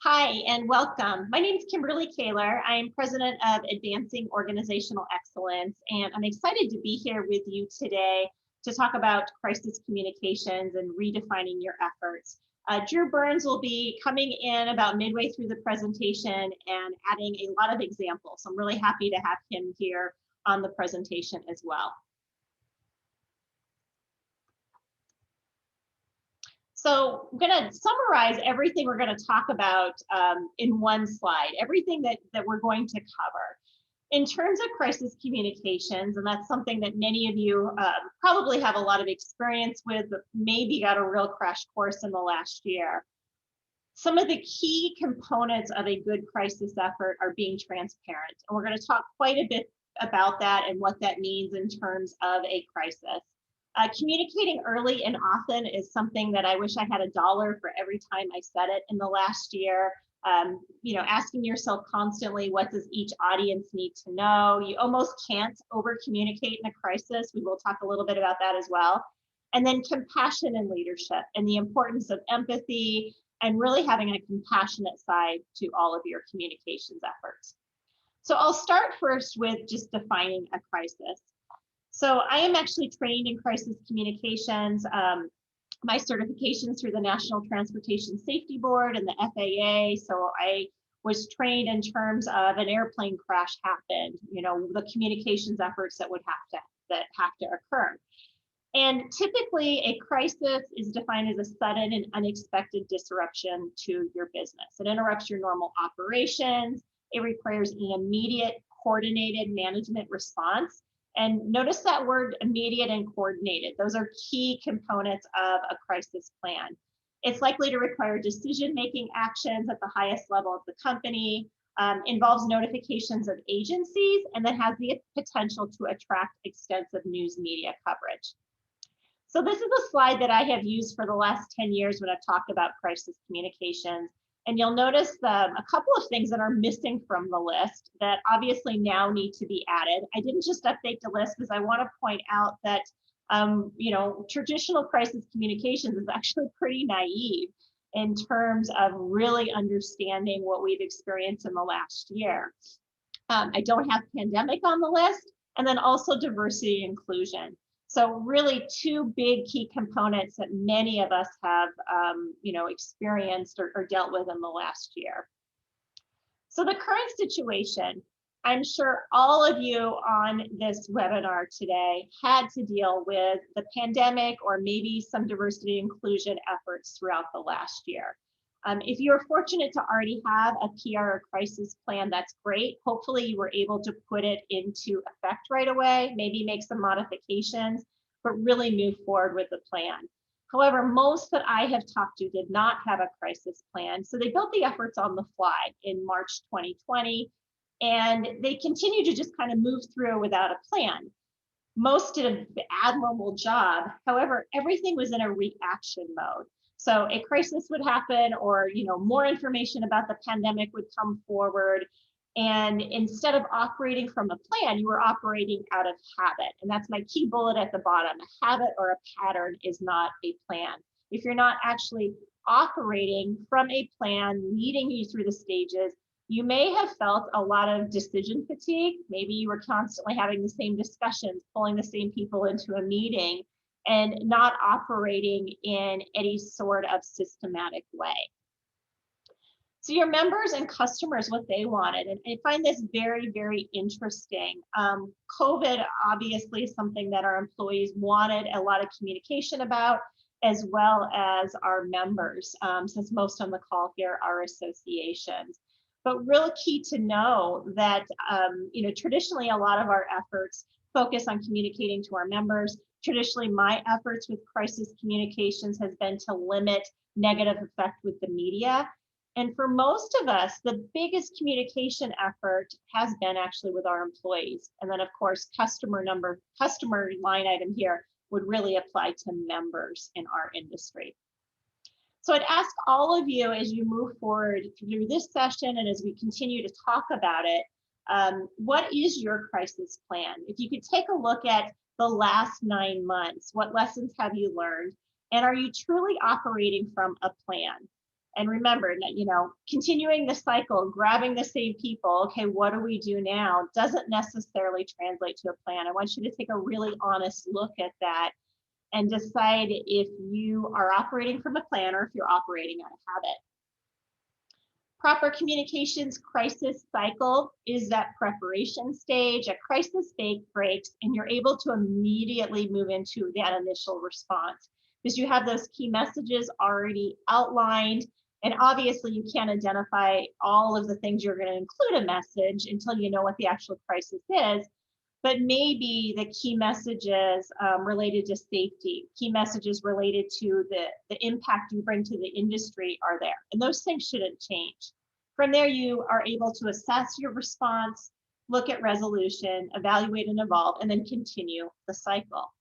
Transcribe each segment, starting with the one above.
Hi and welcome. My name is Kimberly Kaler. I am president of Advancing Organizational Excellence, and I'm excited to be here with you today to talk about crisis communications and redefining your efforts. Drew Burns will be coming in about midway through the presentation and adding a lot of examples. So I'm really happy to have him here on the presentation as well. So I'm going to summarize everything we're going to talk about in one slide, everything that we're going to cover. In terms of crisis communications, and that's something that many of you probably have a lot of experience with, but maybe got a real crash course in the last year. Some of the key components of a good crisis effort are being transparent. And we're going to talk quite a bit about that and what that means in terms of a crisis. Communicating early and often is something that I wish I had $1 for every time I said it in the last year. Asking yourself constantly, what does each audience need to know? You almost can't over communicate in a crisis. We will talk a little bit about that as well. And then compassion and leadership and the importance of empathy and really having a compassionate side to all of your communications efforts. So I'll start first with just defining a crisis. So I am actually trained in crisis communications. My certifications through the National Transportation Safety Board and the FAA. So I was trained in terms of an airplane crash happened, the communications efforts that have to occur. And typically a crisis is defined as a sudden and unexpected disruption to your business. It interrupts your normal operations. It requires an immediate coordinated management response. And notice that word immediate and coordinated. Those are key components of a crisis plan. It's likely to require decision-making actions at the highest level of the company, involves notifications of agencies, and then has the potential to attract extensive news media coverage. So this is a slide that I have used for the last 10 years when I've talked about crisis communications. And you'll notice a couple of things that are missing from the list that obviously now need to be added. I didn't just update the list because I want to point out that, traditional crisis communications is actually pretty naive in terms of really understanding what we've experienced in the last year. I don't have pandemic on the list, and then also diversity and inclusion. So really two big key components that many of us have, experienced or dealt with in the last year. So the current situation, I'm sure all of you on this webinar today had to deal with the pandemic or maybe some diversity and inclusion efforts throughout the last year. If you're fortunate to already have a PR or crisis plan, that's great. Hopefully you were able to put it into effect right away, maybe make some modifications, but really move forward with the plan. However, most that I have talked to did not have a crisis plan. So they built the efforts on the fly in March 2020, and they continue to just kind of move through without a plan. Most did an admirable job. However, everything was in a reaction mode. So a crisis would happen or, more information about the pandemic would come forward. And instead of operating from a plan, you were operating out of habit. And that's my key bullet at the bottom. A habit or a pattern is not a plan. If you're not actually operating from a plan, leading you through the stages, you may have felt a lot of decision fatigue. Maybe you were constantly having the same discussions, pulling the same people into a meeting, and not operating in any sort of systematic way. So your members and customers, what they wanted, and I find this very, very interesting. COVID obviously is something that our employees wanted a lot of communication about, as well as our members, since most on the call here are associations. But real key to know that, traditionally a lot of our efforts focus on communicating to our members. Traditionally, my efforts with crisis communications has been to limit negative effect with the media. And for most of us, the biggest communication effort has been actually with our employees. And then of course, customer line item here would really apply to members in our industry. So I'd ask all of you as you move forward through this session and as we continue to talk about it, what is your crisis plan? If you could take a look at the last 9 months, what lessons have you learned? And are you truly operating from a plan? And remember, continuing the cycle, grabbing the same people, okay, what do we do now, doesn't necessarily translate to a plan. I want you to take a really honest look at that and decide if you are operating from a plan or if you're operating out of habit. Proper communications crisis cycle is that preparation stage. A crisis breaks and you're able to immediately move into that initial response because you have those key messages already outlined. And obviously you can't identify all of the things you're going to include a message until you know what the actual crisis is. But maybe the key messages related to safety, key messages related to the impact you bring to the industry are there. And those things shouldn't change. From there, you are able to assess your response, look at resolution, evaluate and evolve, and then continue the cycle.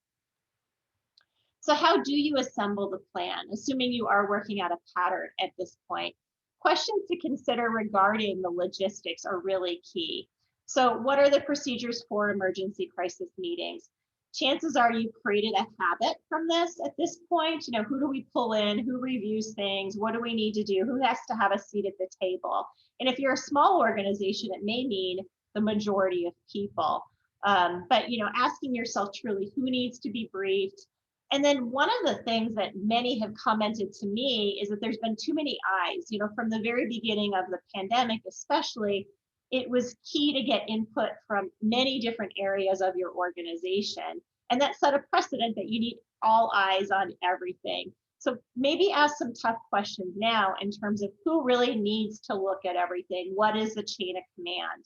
So how do you assemble the plan, assuming you are working out a pattern at this point? Questions to consider regarding the logistics are really key. So what are the procedures for emergency crisis meetings? Chances are you've created a habit from this at this point. Who do we pull in? Who reviews things? What do we need to do? Who has to have a seat at the table? And if you're a small organization, it may mean the majority of people. But asking yourself truly who needs to be briefed. And then one of the things that many have commented to me is that there's been too many eyes. From the very beginning of the pandemic, especially, it was key to get input from many different areas of your organization. And that set a precedent that you need all eyes on everything. So maybe ask some tough questions now in terms of who really needs to look at everything. What is the chain of command?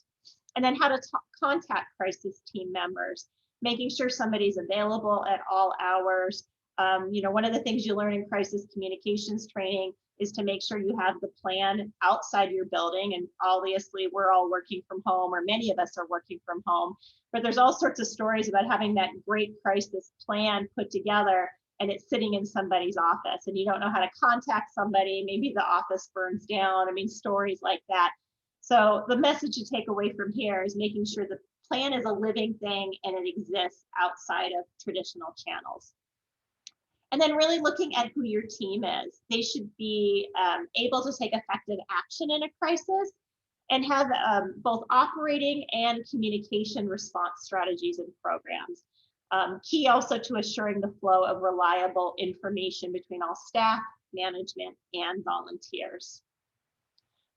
And then how to contact crisis team members, making sure somebody's available at all hours. One of the things you learn in crisis communications training is to make sure you have the plan outside your building. And obviously we're all working from home, or many of us are working from home, but there's all sorts of stories about having that great crisis plan put together and it's sitting in somebody's office and you don't know how to contact somebody. Maybe the office burns down. Stories like that. So the message to take away from here is making sure the plan is a living thing and it exists outside of traditional channels. And then really looking at who your team is. They should be able to take effective action in a crisis and have both operating and communication response strategies and programs. Key also to assuring the flow of reliable information between all staff, management, and volunteers.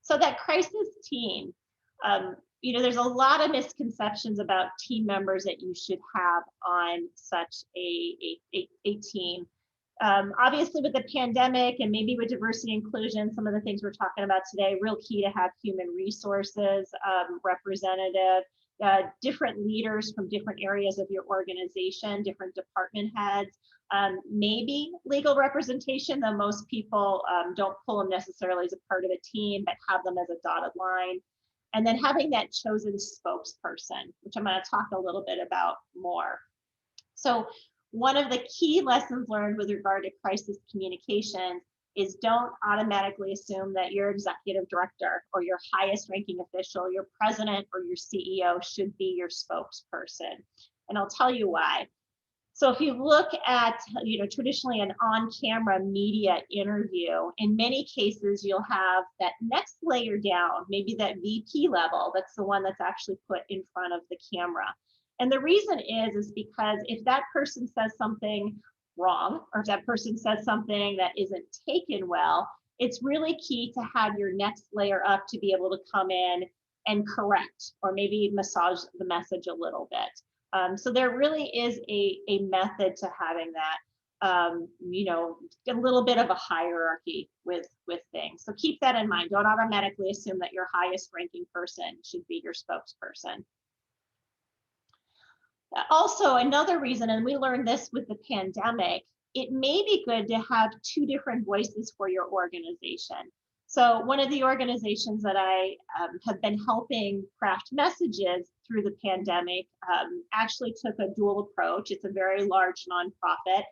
So that crisis team, there's a lot of misconceptions about team members that you should have on such a team. Obviously with the pandemic and maybe with diversity and inclusion, some of the things we're talking about today, real key to have human resources representative, different leaders from different areas of your organization, different department heads, maybe legal representation, though most people don't pull them necessarily as a part of a team, but have them as a dotted line. And then having that chosen spokesperson, which I'm going to talk a little bit about more. So one of the key lessons learned with regard to crisis communications is don't automatically assume that your executive director or your highest ranking official, your president or your CEO should be your spokesperson. And I'll tell you why. So if you look at, traditionally an on-camera media interview, in many cases, you'll have that next layer down, maybe that VP level, that's the one that's actually put in front of the camera. And the reason is because if that person says something wrong, or if that person says something that isn't taken well, it's really key to have your next layer up to be able to come in and correct, or maybe massage the message a little bit. So there really is a method to having that, a little bit of a hierarchy with things. So keep that in mind. Don't automatically assume that your highest ranking person should be your spokesperson. Also, another reason, and we learned this with the pandemic, it may be good to have two different voices for your organization. So one of the organizations that I have been helping craft messages through the pandemic actually took a dual approach. It's a very large nonprofit,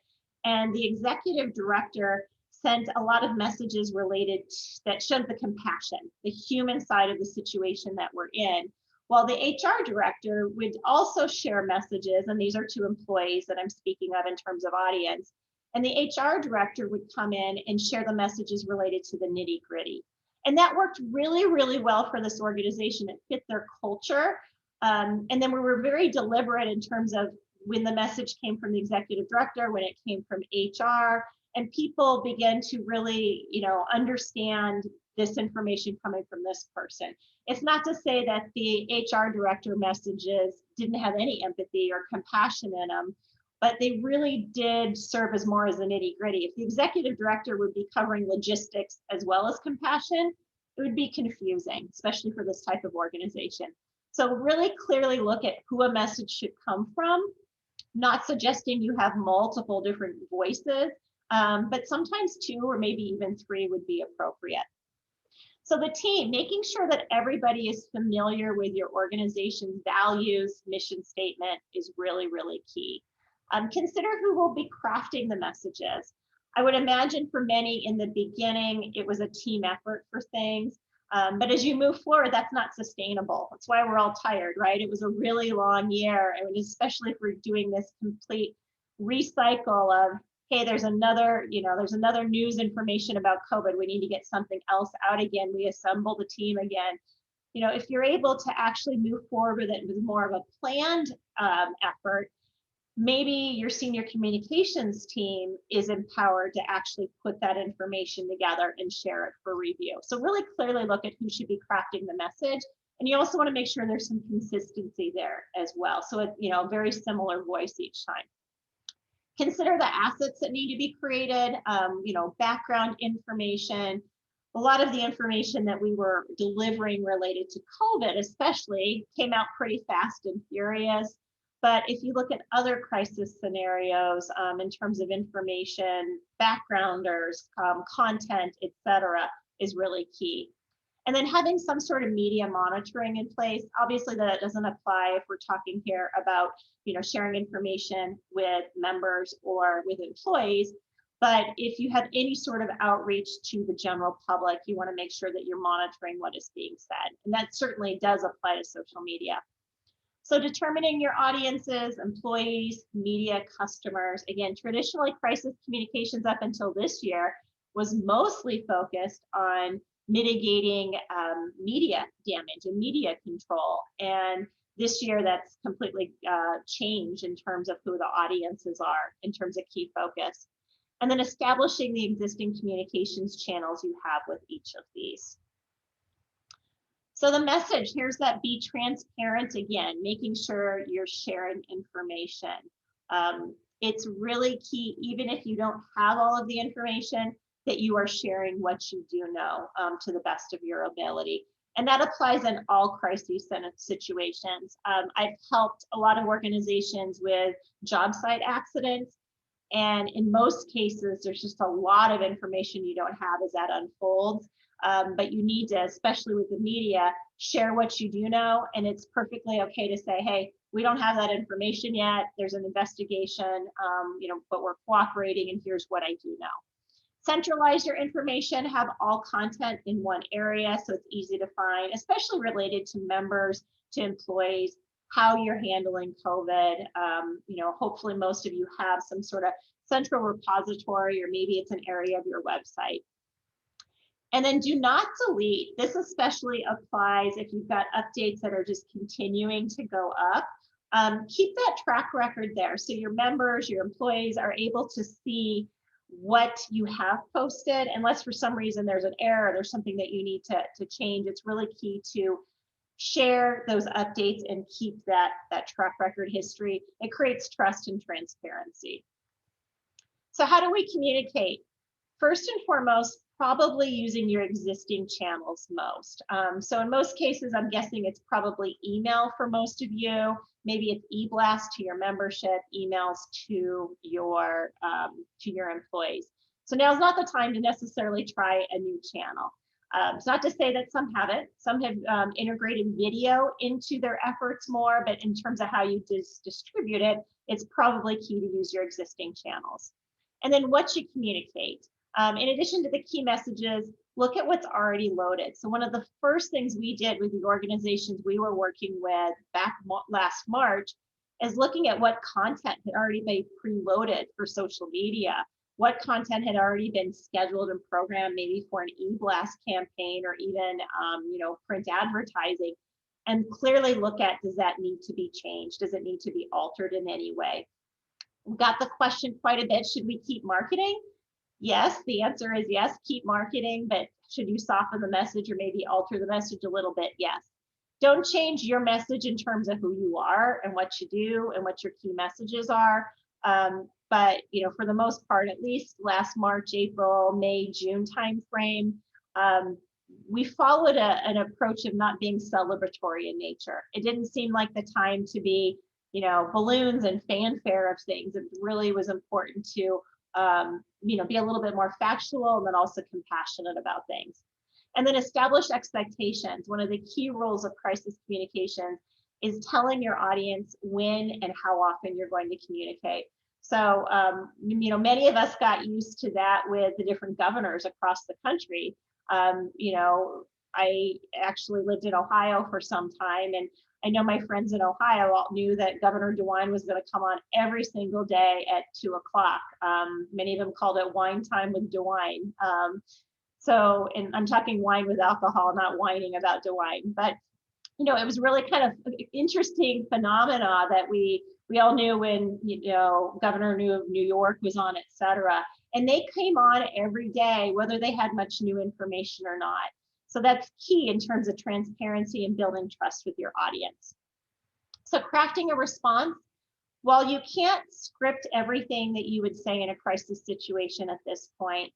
and the executive director sent a lot of messages related that showed the compassion, the human side of the situation that we're in. While the HR director would also share messages, and these are two employees that I'm speaking of in terms of audience, And the HR director would come in and share the messages related to the nitty gritty. And that worked really, really well for this organization. It fit their culture. And then we were very deliberate in terms of when the message came from the executive director, when it came from HR, and people began to really, understand this information coming from this person. It's not to say that the HR director messages didn't have any empathy or compassion in them, but they really did serve as more as the nitty gritty. If the executive director would be covering logistics as well as compassion, it would be confusing, especially for this type of organization. So really clearly look at who a message should come from, not suggesting you have multiple different voices, but sometimes 2 or maybe even 3 would be appropriate. So the team, making sure that everybody is familiar with your organization's values, mission statement is really, really key. Consider who will be crafting the messages. I would imagine for many in the beginning, it was a team effort for things. But as you move forward, that's not sustainable. That's why we're all tired, right? It was a really long year, and especially if we're doing this complete recycle of, hey, there's another news information about COVID. We need to get something else out again. We assemble the team again. If you're able to actually move forward with it with more of a planned effort, maybe your senior communications team is empowered to actually put that information together and share it for review. So really clearly look at who should be crafting the message. And you also want to make sure there's some consistency there as well. So a very similar voice each time. Consider the assets that need to be created, background information. A lot of the information that we were delivering related to COVID especially came out pretty fast and furious. But if you look at other crisis scenarios in terms of information, backgrounders, content, et cetera, is really key. And then having some sort of media monitoring in place. Obviously that doesn't apply if we're talking here about sharing information with members or with employees. But if you have any sort of outreach to the general public, you want to make sure that you're monitoring what is being said. And that certainly does apply to social media. So determining your audiences, employees, media, customers. Again, traditionally crisis communications up until this year was mostly focused on mitigating media damage and media control. And this year that's completely changed in terms of who the audiences are in terms of key focus. And then establishing the existing communications channels you have with each of these. So the message, here's that: be transparent again, making sure you're sharing information. It's really key, even if you don't have all of the information, that you are sharing what you do know to the best of your ability. And that applies in all crisis situations. I've helped a lot of organizations with job site accidents. And in most cases, there's just a lot of information you don't have as that unfolds. But you need to, especially with the media, share what you do know. And it's perfectly okay to say, hey, we don't have that information yet. There's an investigation, but we're cooperating, and here's what I do know. Centralize your information, have all content in one area so it's easy to find, especially related to members, to employees, how you're handling COVID. Hopefully most of you have some sort of central repository, or maybe it's an area of your website. And then do not delete. This especially applies if you've got updates that are just continuing to go up. Keep that track record there so your members, your employees are able to see what you have posted. Unless for some reason there's an error, there's something that you need to change. It's really key to share those updates and keep that track record history. It creates trust and transparency. So how do we communicate? First and foremost, probably using your existing channels most. So in most cases, I'm guessing it's probably email for most of you. Maybe it's e-blast to your membership, emails to your employees. So now's not the time to necessarily try a new channel. It's not to say that some haven't. Some have integrated video into their efforts more, but in terms of how you distribute it, it's probably key to use your existing channels. And then what you communicate. In addition to the key messages, look at what's already loaded. So one of the first things we did with the organizations we were working with back last March is looking at what content had already been preloaded for social media. what content had already been scheduled and programmed, maybe for an e-blast campaign or even, print advertising, and clearly look at, does that need to be changed? Does it need to be altered in any way? We got the question quite a bit, should we keep marketing? Yes, the answer is yes, keep marketing, but should you soften the message or maybe alter the message a little bit? Yes. Don't change your message in terms of who you are and what you do and what your key messages are. But for the most part, at least last March, April, May, June timeframe, we followed an approach of not being celebratory in nature. It didn't seem like the time to be, balloons and fanfare of things. It really was important to, be a little bit more factual and then also compassionate about things. And then establish expectations. One of the key rules of crisis communications is telling your audience when and how often you're going to communicate. So, many of us got used to that with the different governors across the country. I actually lived in Ohio for some time, and I know my friends in Ohio all knew that Governor DeWine was going to come on every single day at 2 o'clock. Many of them called it wine time with DeWine. And I'm talking wine with alcohol, not whining about DeWine. But, it was really kind of interesting phenomena that we all knew when, Governor of New York was on, et cetera. And they came on every day, whether they had much new information or not. So that's key in terms of transparency and building trust with your audience. So crafting a response, while you can't script everything that you would say in a crisis situation at this point,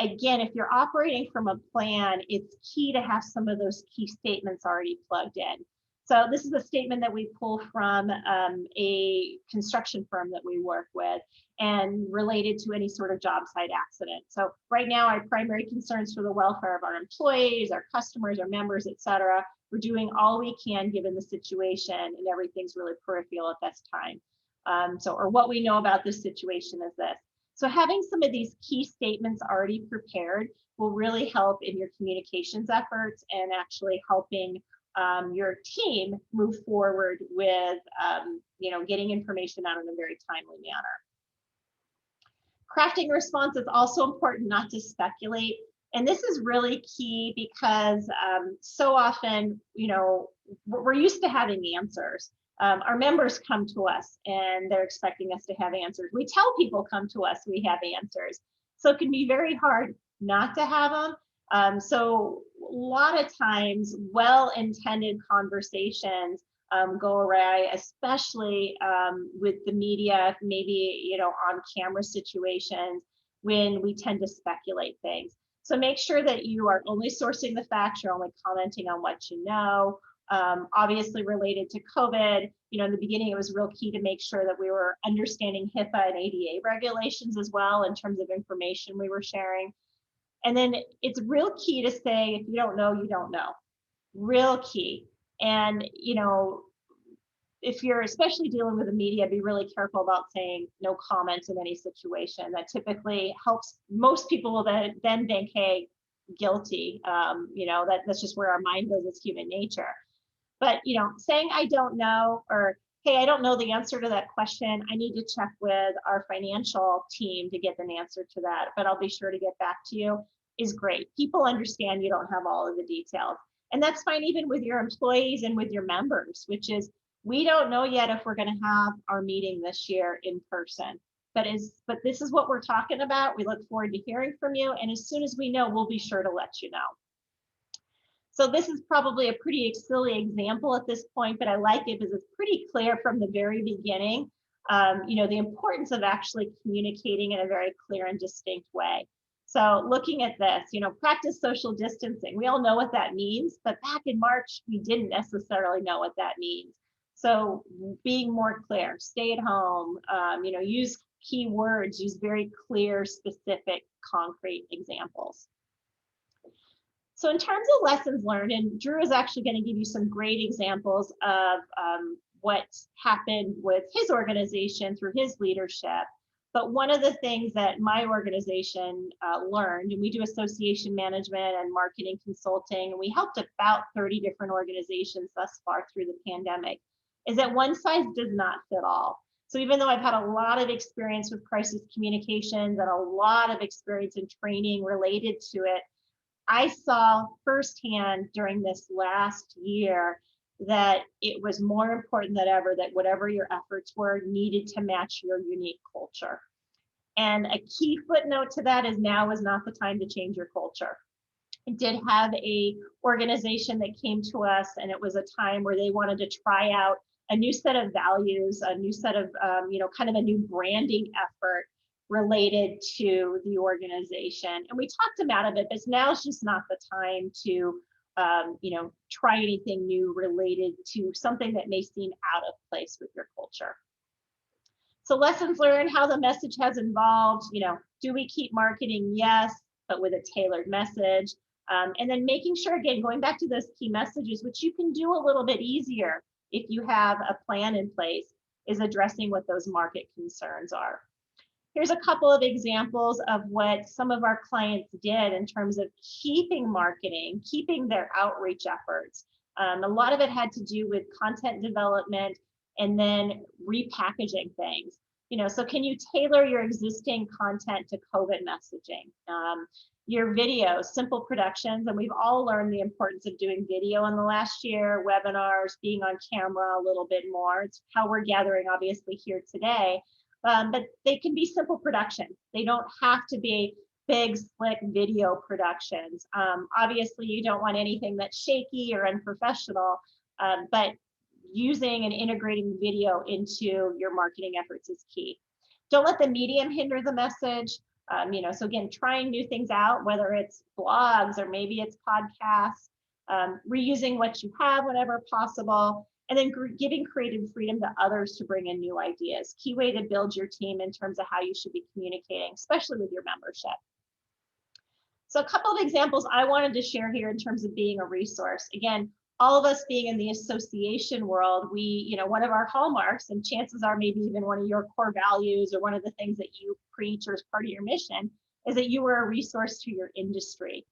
again, if you're operating from a plan, it's key to have some of those key statements already plugged in. So this is a statement that we pull from a construction firm that we work with and related to any sort of job site accident. So right now, our primary concerns for the welfare of our employees, our customers, our members, et cetera. We're doing all we can given the situation, and everything's really peripheral at this time. Or what we know about this situation is this. So having some of these key statements already prepared will really help in your communications efforts and actually helping your team move forward with, getting information out in a very timely manner. Crafting a response is also important not to speculate. And this is really key because so often, we're used to having answers. Our members come to us and they're expecting us to have answers. We tell people come to us, we have answers. So it can be very hard not to have them. So a lot of times, well-intended conversations go awry, especially with the media, maybe, on camera situations when we tend to speculate things. So make sure that you are only sourcing the facts, you're only commenting on what you know. Obviously related to COVID, in the beginning, it was real key to make sure that we were understanding HIPAA and ADA regulations as well in terms of information we were sharing. And then it's real key to say, if you don't know, you don't know. Real key. And, if you're especially dealing with the media, be really careful about saying no comment in any situation. That typically helps. Most people will then think, hey, guilty. That's just where our mind goes as human nature. But, saying I don't know, or hey, I don't know the answer to that question. I need to check with our financial team to get an answer to that, but I'll be sure to get back to you, is great. People understand you don't have all of the details. And that's fine even with your employees and with your members, which is, we don't know yet if we're going to have our meeting this year in person. But this is what we're talking about. We look forward to hearing from you. And as soon as we know, we'll be sure to let you know. So this is probably a pretty silly example at this point, but I like it because it's pretty clear from the very beginning, the importance of actually communicating in a very clear and distinct way. So looking at this, practice social distancing. We all know what that means, but back in March, we didn't necessarily know what that means. So being more clear, stay at home, use keywords, use very clear, specific, concrete examples. So in terms of lessons learned, and Drew is actually going to give you some great examples of what happened with his organization through his leadership. But one of the things that my organization learned, and we do association management and marketing consulting, and we helped about 30 different organizations thus far through the pandemic, is that one size does not fit all. So even though I've had a lot of experience with crisis communications and a lot of experience in training related to it, I saw firsthand during this last year that it was more important than ever that whatever your efforts were needed to match your unique culture. And a key footnote to that is now is not the time to change your culture. I did have a organization that came to us, and it was a time where they wanted to try out a new set of values, a new set of, kind of a new branding effort related to the organization. And we talked them out of it, but now it's just not the time to, try anything new related to something that may seem out of place with your culture. So lessons learned, how the message has evolved, do we keep marketing? Yes, but with a tailored message. And then making sure, again, going back to those key messages, which you can do a little bit easier if you have a plan in place, is addressing what those market concerns are. Here's a couple of examples of what some of our clients did in terms of keeping marketing, keeping their outreach efforts. A lot of it had to do with content development and then repackaging things. So can you tailor your existing content to COVID messaging? Your video, simple productions, and we've all learned the importance of doing video in the last year, webinars, being on camera a little bit more. It's how we're gathering, obviously, here today. But they can be simple productions. They don't have to be big, slick video productions. Obviously, you don't want anything that's shaky or unprofessional, but using and integrating video into your marketing efforts is key. Don't let the medium hinder the message. So again, trying new things out, whether it's blogs or maybe it's podcasts, reusing what you have whenever possible, and then giving creative freedom to others to bring in new ideas. Key way to build your team in terms of how you should be communicating, especially with your membership. So a couple of examples I wanted to share here in terms of being a resource. Again, all of us being in the association world, we, one of our hallmarks, and chances are maybe even one of your core values or one of the things that you preach or as part of your mission, is that you were a resource to your industry.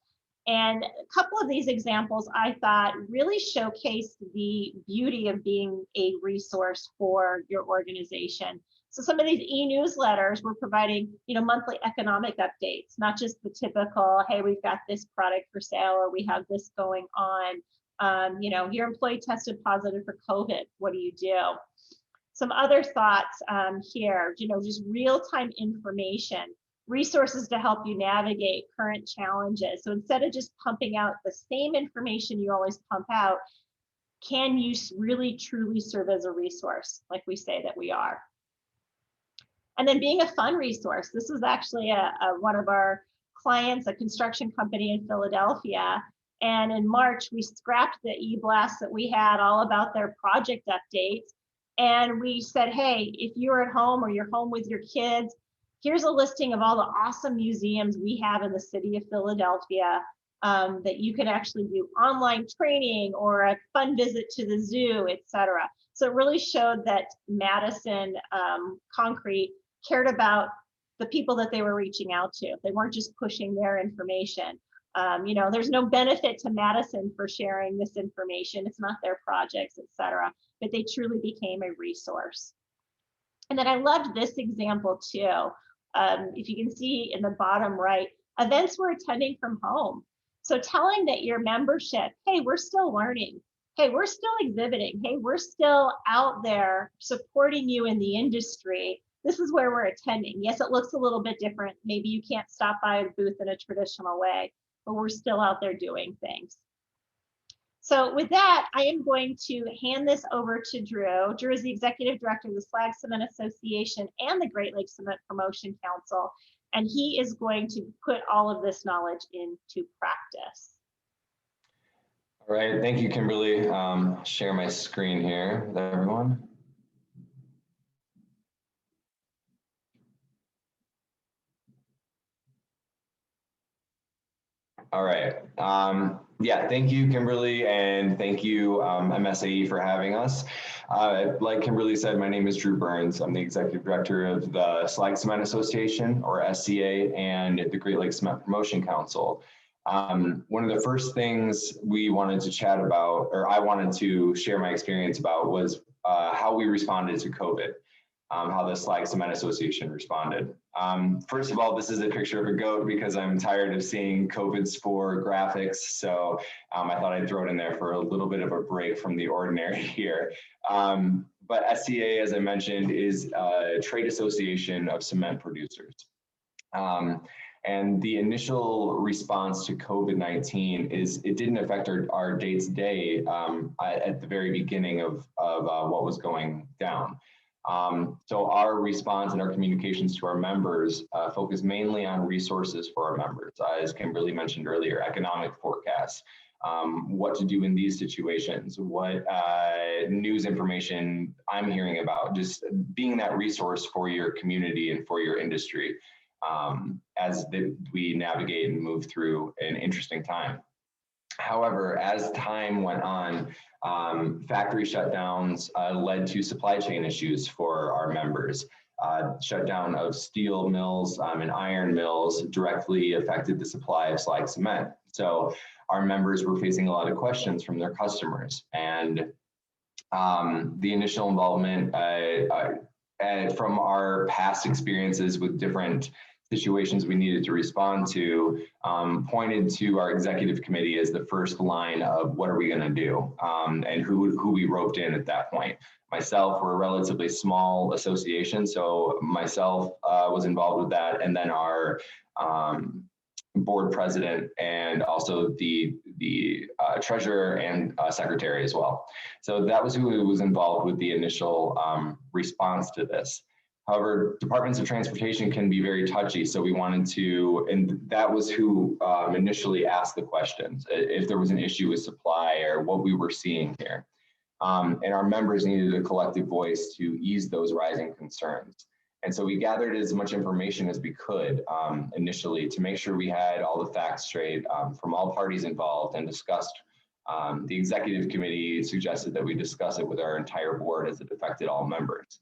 And a couple of these examples I thought really showcased the beauty of being a resource for your organization. So some of these e-newsletters were providing, monthly economic updates, not just the typical, hey, we've got this product for sale or we have this going on. Your employee tested positive for COVID. What do you do? Some other thoughts here, just real-time information, resources to help you navigate current challenges. So instead of just pumping out the same information you always pump out, can you really truly serve as a resource like we say that we are? And then being a fun resource. This is actually one of our clients, a construction company in Philadelphia. And in March, we scrapped the e-blast that we had all about their project updates. And we said, hey, if you're at home or you're home with your kids, here's a listing of all the awesome museums we have in the city of Philadelphia that you can actually do online training or a fun visit to the zoo, et cetera. So it really showed that Madison Concrete cared about the people that they were reaching out to. They weren't just pushing their information. There's no benefit to Madison for sharing this information. It's not their projects, et cetera, but they truly became a resource. And then I loved this example too. If you can see in the bottom right, events we're attending from home. So telling that your membership, hey, we're still learning. Hey, we're still exhibiting. Hey, we're still out there supporting you in the industry. This is where we're attending. Yes, it looks a little bit different. Maybe you can't stop by a booth in a traditional way, but we're still out there doing things. So with that, I am going to hand this over to Drew. Drew is the Executive Director of the Slag Cement Association and the Great Lakes Cement Promotion Council, and he is going to put all of this knowledge into practice. All right, thank you, Kimberly. Share my screen here with everyone. All right. Yeah, thank you, Kimberly, and thank you, MSAE, for having us. Like Kimberly said, my name is Drew Burns. I'm the Executive Director of the Slag Cement Association, or SCA, and the Great Lakes Cement Promotion Council. One of the first things we wanted to chat about, or I wanted to share my experience about, was how we responded to COVID. how the Slag Cement Association responded. First of all, this is a picture of a goat because I'm tired of seeing COVID spore graphics. So I thought I'd throw it in there for a little bit of a break from the ordinary here. But SCA, as I mentioned, is a trade association of cement producers. And the initial response to COVID-19 is it didn't affect our day-to-day at the very beginning of what was going down. So our response and our communications to our members focus mainly on resources for our members, as Kimberly mentioned earlier, economic forecasts, what to do in these situations, what news information I'm hearing about, just being that resource for your community and for your industry as we navigate and move through an interesting time. However, as time went on, factory shutdowns led to supply chain issues for our members. Shutdown of steel mills and iron mills directly affected the supply of slag cement. So our members were facing a lot of questions from their customers, and the initial involvement from our past experiences with different situations we needed to respond to pointed to our executive committee as the first line of what are we going to do, and who we roped in at that point. Myself, we're a relatively small association, so myself was involved with that, and then our board president and also the treasurer and secretary as well. So that was who was involved with the initial response to this. However, departments of transportation can be very touchy, so we wanted to, and that was who initially asked the questions, if there was an issue with supply or what we were seeing here. And our members needed a collective voice to ease those rising concerns. And so we gathered as much information as we could initially to make sure we had all the facts straight from all parties involved and discussed. The executive committee suggested that we discuss it with our entire board as it affected all members.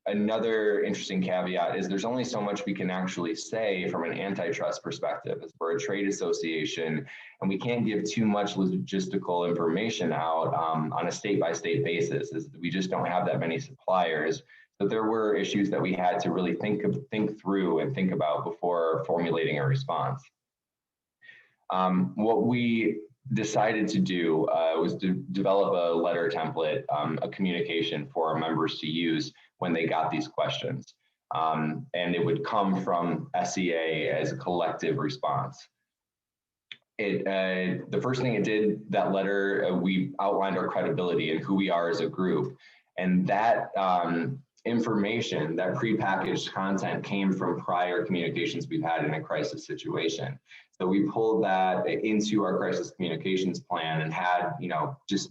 Another interesting caveat is there's only so much we can actually say from an antitrust perspective as we're a trade association, and we can't give too much logistical information out on a state-by-state basis, as we just don't have that many suppliers. So there were issues that we had to really think through and think about before formulating a response. What we decided to do was to develop a letter template, a communication for our members to use when they got these questions. And it would come from SCA as a collective response. The first thing it did, that letter, we outlined our credibility and who we are as a group. And that information, that prepackaged content came from prior communications we've had in a crisis situation. So we pulled that into our crisis communications plan and had, just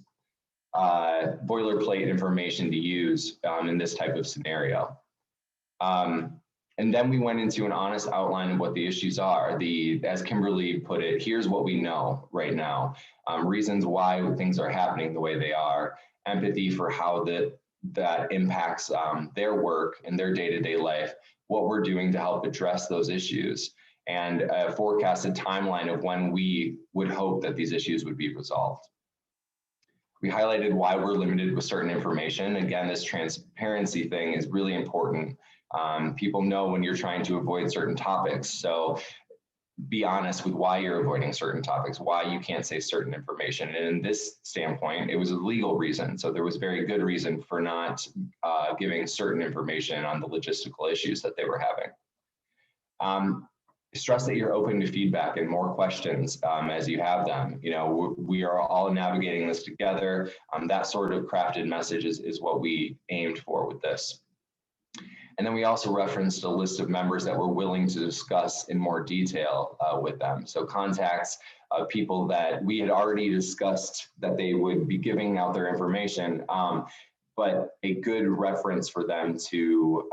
boilerplate information to use in this type of scenario. And then we went into an honest outline of what the issues are. As Kimberly put it, here's what we know right now. Reasons why things are happening the way they are. Empathy for how that impacts their work and their day-to-day life. What we're doing to help address those issues. And a forecasted timeline of when we would hope that these issues would be resolved. We highlighted why we're limited with certain information. Again, this transparency thing is really important. People know when you're trying to avoid certain topics. So be honest with why you're avoiding certain topics, why you can't say certain information. And in this standpoint, it was a legal reason. So there was very good reason for not giving certain information on the logistical issues that they were having. Stress that you're open to feedback and more questions as you have them. We are all navigating this together. That sort of crafted message is what we aimed for with this. And then we also referenced a list of members that were willing to discuss in more detail with them. So contacts of people that we had already discussed that they would be giving out their information, but a good reference for them to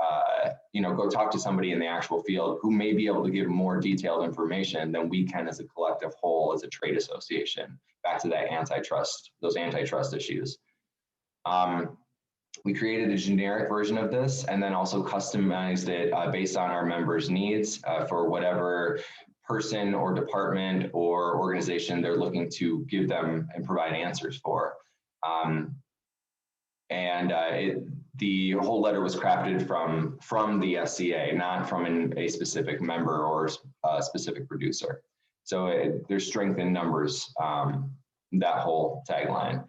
go talk to somebody in the actual field who may be able to give more detailed information than we can as a collective whole, as a trade association, back to that those antitrust issues. We created a generic version of this and then also customized it based on our members' needs for whatever person or department or organization they're looking to give them and provide answers for. And the whole letter was crafted from the SCA, not from a specific member or a specific producer. So there's strength in numbers, that whole tagline.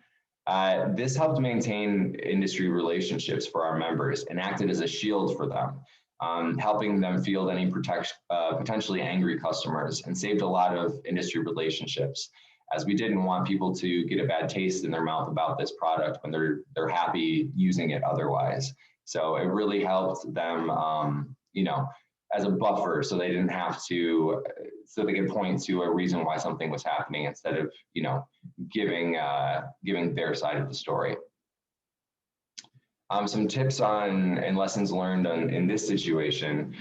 This helped maintain industry relationships for our members and acted as a shield for them, helping them field any potentially angry customers, and saved a lot of industry relationships, as we didn't want people to get a bad taste in their mouth about this product when they're happy using it otherwise. So it really helped them, as a buffer, so they didn't have to, so they could point to a reason why something was happening instead of, giving their side of the story. Some tips on and lessons learned in this situation.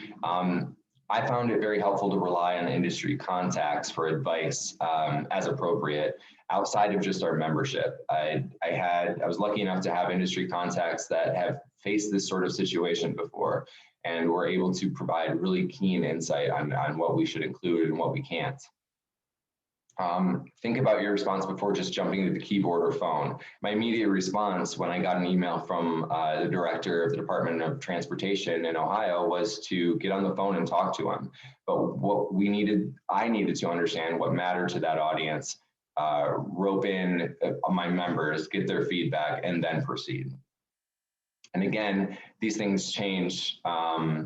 I found it very helpful to rely on industry contacts for advice as appropriate outside of just our membership. I was lucky enough to have industry contacts that have faced this sort of situation before, and were able to provide really keen insight on what we should include and what we can't. Think about your response before just jumping to the keyboard or phone. My immediate response when I got an email from the director of the Department of Transportation in Ohio was to get on the phone and talk to him. But what I needed to understand what mattered to that audience, rope in my members, get their feedback, and then proceed. And again, these things change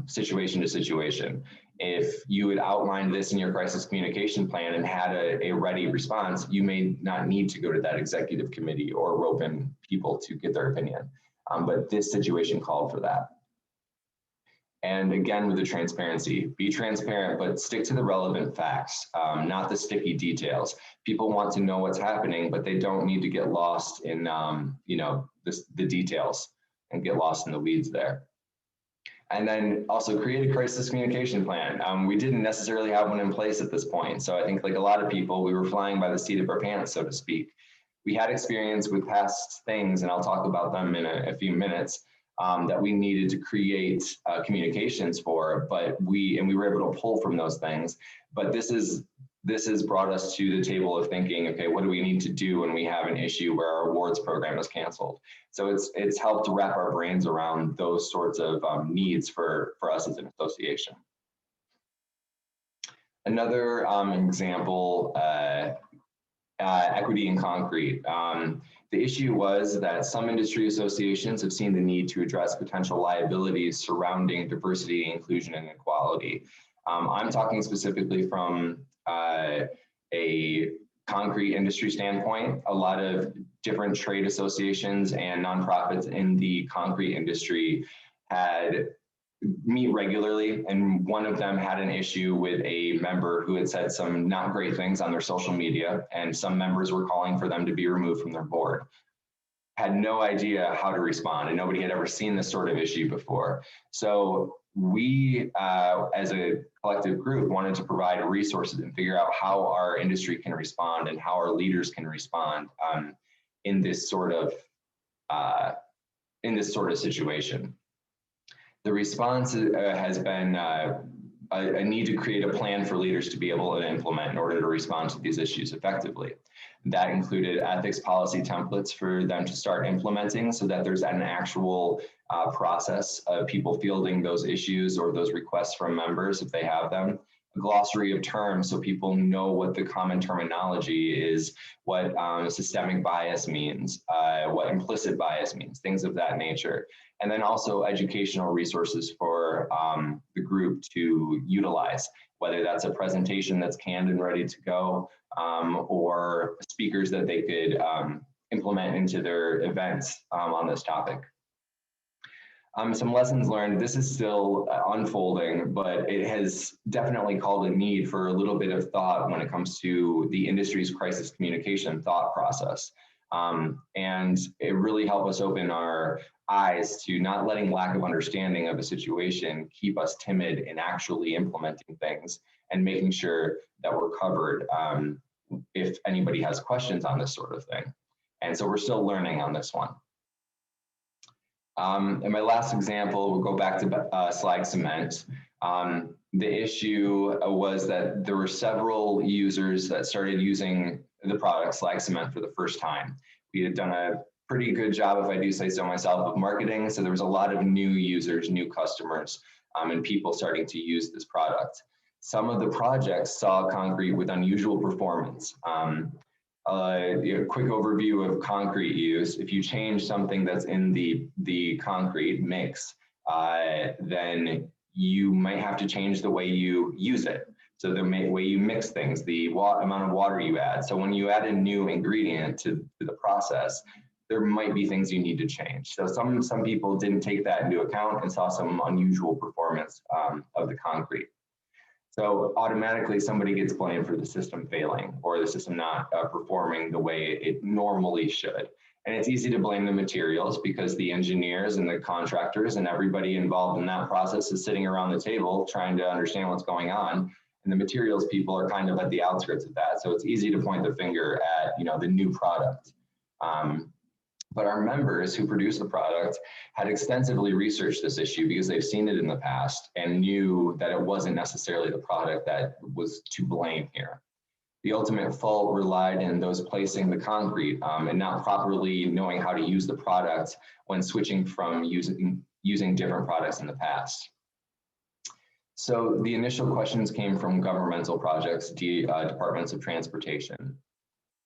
situation to situation. If you had outlined this in your crisis communication plan and had a ready response, you may not need to go to that executive committee or rope in people to get their opinion. But this situation called for that. And again, with the transparency, be transparent, but stick to the relevant facts, not the sticky details. People want to know what's happening, but they don't need to get lost in the details and get lost in the weeds there. And then also create a crisis communication plan. We didn't necessarily have one in place at this point. So I think, like a lot of people, we were flying by the seat of our pants, so to speak. We had experience with past things, and I'll talk about them in a few minutes, that we needed to create communications for, but we were able to pull from those things. But this has brought us to the table of thinking, okay, what do we need to do when we have an issue where our awards program is canceled? So it's helped to wrap our brains around those sorts of needs for us as an association. Another example, equity in concrete. The issue was that some industry associations have seen the need to address potential liabilities surrounding diversity, inclusion, and equality. I'm talking specifically from a concrete industry standpoint. A lot of different trade associations and nonprofits in the concrete industry meet regularly, and one of them had an issue with a member who had said some not great things on their social media, and some members were calling for them to be removed from their board. Had no idea how to respond, and nobody had ever seen this sort of issue before. So we, as a collective group, wanted to provide resources and figure out how our industry can respond and how our leaders can respond in this sort of situation. The response has been a need to create a plan for leaders to be able to implement in order to respond to these issues effectively. That included ethics policy templates for them to start implementing, so that there's an actual process of people fielding those issues or those requests from members if they have them. A glossary of terms so people know what the common terminology is, what systemic bias means, what implicit bias means, things of that nature. And then also educational resources for the group to utilize, whether that's a presentation that's canned and ready to go, or speakers that they could implement into their events on this topic. Some lessons learned. This is still unfolding, but it has definitely called a need for a little bit of thought when it comes to the industry's crisis communication thought process. And it really helped us open our eyes to not letting lack of understanding of a situation keep us timid in actually implementing things and making sure that we're covered if anybody has questions on this sort of thing. And so we're still learning on this one. And my last example, we'll go back to slag cement. The issue was that there were several users that started using the product slag cement for the first time. We had done a pretty good job, if I do say so myself, of marketing. So there was a lot of new users, new customers, and people starting to use this product. Some of the projects saw concrete with unusual performance. Quick overview of concrete use. If you change something that's in the concrete mix, then you might have to change the way you use it. So the way you mix things, the amount of water you add. So when you add a new ingredient to the process, there might be things you need to change. So some people didn't take that into account and saw some unusual performance of the concrete. So automatically somebody gets blamed for the system failing or the system not performing the way it normally should. And it's easy to blame the materials because the engineers and the contractors and everybody involved in that process is sitting around the table trying to understand what's going on. And the materials people are kind of at the outskirts of that. So it's easy to point the finger at, the new product. But our members who produce the product had extensively researched this issue because they've seen it in the past and knew that it wasn't necessarily the product that was to blame here. The ultimate fault relied in those placing the concrete and not properly knowing how to use the product when switching from using different products in the past. So the initial questions came from governmental projects, departments of transportation.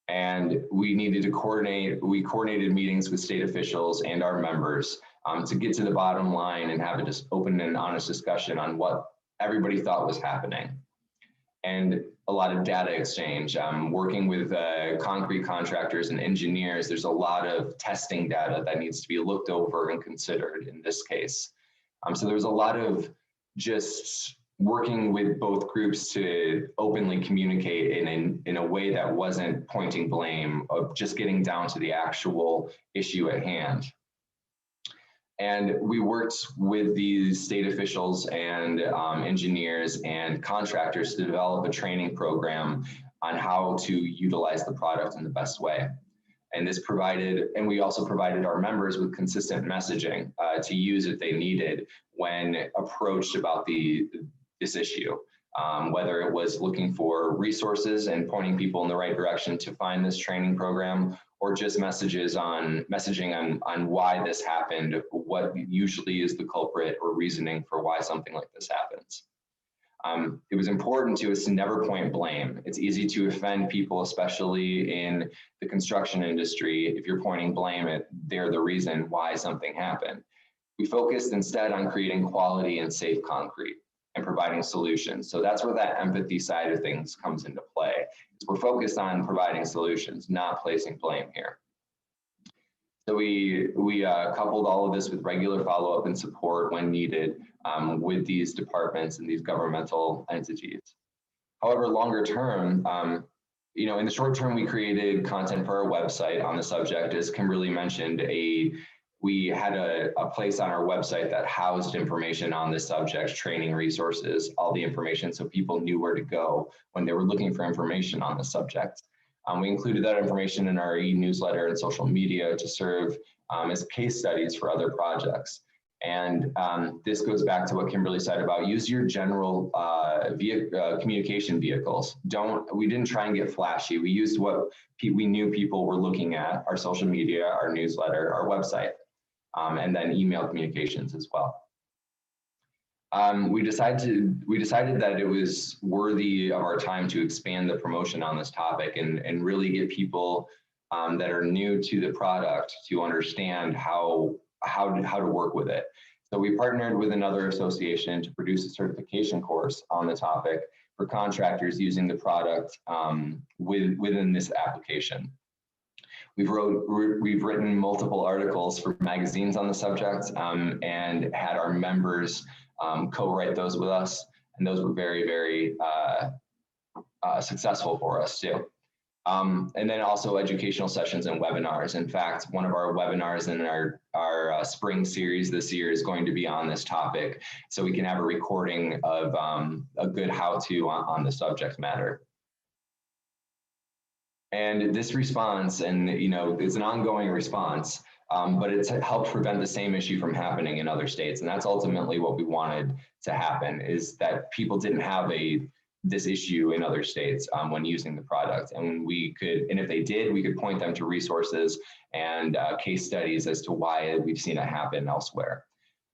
And we needed to we coordinated meetings with state officials and our members to get to the bottom line and have a just open and honest discussion on what everybody thought was happening. And a lot of data exchange. Working with concrete contractors and engineers, there's a lot of testing data that needs to be looked over and considered in this case. So there was a lot of just working with both groups to openly communicate in a way that wasn't pointing blame, of just getting down to the actual issue at hand. And we worked with these state officials and engineers and contractors to develop a training program on how to utilize the product in the best way. And we also provided our members with consistent messaging to use if they needed when approached about this issue, whether it was looking for resources and pointing people in the right direction to find this training program, or just messaging on why this happened, what usually is the culprit or reasoning for why something like this happens. It was important to us to never point blame. It's easy to offend people, especially in the construction industry. If you're pointing blame, they're the reason why something happened. We focused instead on creating quality and safe concrete and providing solutions. So that's where that empathy side of things comes into play. We're focused on providing solutions, not placing blame here. So we coupled all of this with regular follow-up and support when needed with these departments and these governmental entities. However, longer term, in the short term, we created content for our website on the subject. As Kimberly mentioned, we had a place on our website that housed information on this subject, training resources, all the information, so people knew where to go when they were looking for information on the subject. We included that information in our e-newsletter and social media to serve as case studies for other projects. And this goes back to what Kimberly said about use your general communication vehicles. We didn't try and get flashy. We used what we knew people were looking at: our social media, our newsletter, our website, and then email communications as well. We decided that it was worthy of our time to expand the promotion on this topic and really get people that are new to the product to understand how to work with it. So we partnered with another association to produce a certification course on the topic for contractors using the product within this application. We've written multiple articles for magazines on the subject and had our members co-write those with us, and those were very, very successful for us too. And then also educational sessions and webinars. In fact, one of our webinars in our spring series this year is going to be on this topic, so we can have a recording of a good how-to on the subject matter. And this response, and it's an ongoing response, but it's helped prevent the same issue from happening in other states. And that's ultimately what we wanted to happen, is that people didn't have a this issue in other states when using the product. And if they did, we could point them to resources and case studies as to why we've seen it happen elsewhere.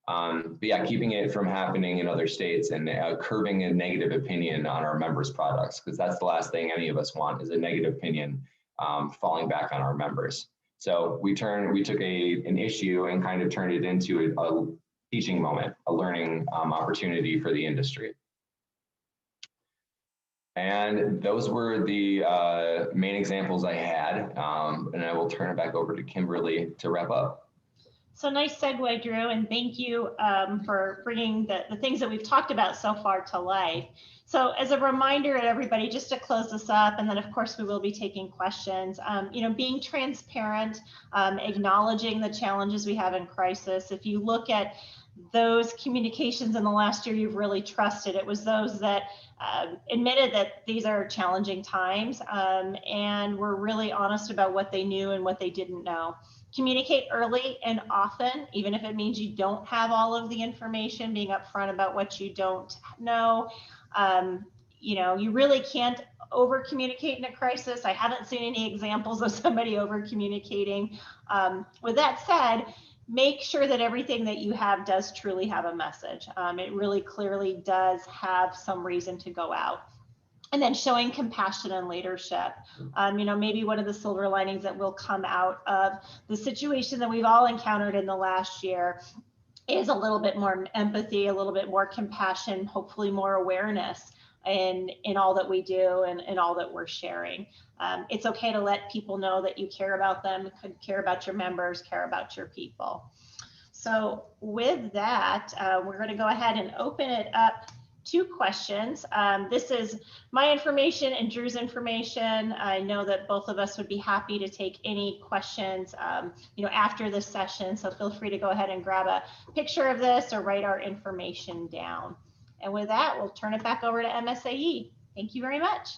But yeah, keeping it from happening in other states and curbing a negative opinion on our members' products, because that's the last thing any of us want, is a negative opinion falling back on our members. So we took an issue and kind of turned it into a teaching moment, a learning opportunity for the industry. And those were the main examples I had, and I will turn it back over to Kimberly to wrap up. So nice segue, Drew, and thank you for bringing the things that we've talked about so far to life. So as a reminder to everybody, just to close this up, and then of course we will be taking questions, being transparent, acknowledging the challenges we have in crisis. If you look at those communications in the last year you've really trusted, it was those that admitted that these are challenging times and were really honest about what they knew and what they didn't know. Communicate early and often, even if it means you don't have all of the information, being upfront about what you don't know. You really can't over communicate in a crisis. I haven't seen any examples of somebody over communicating. With that said, make sure that everything that you have does truly have a message. It really clearly does have some reason to go out. And then showing compassion and leadership. Maybe one of the silver linings that will come out of the situation that we've all encountered in the last year is a little bit more empathy, a little bit more compassion, hopefully more awareness in all that we do and all that we're sharing. It's okay to let people know that you care about them, care about your members, care about your people. So with that, we're going to go ahead and open it up to questions. This is my information and Drew's information. I know that both of us would be happy to take any questions, after this session. So feel free to go ahead and grab a picture of this or write our information down. And with that, we'll turn it back over to MSAE. Thank you very much.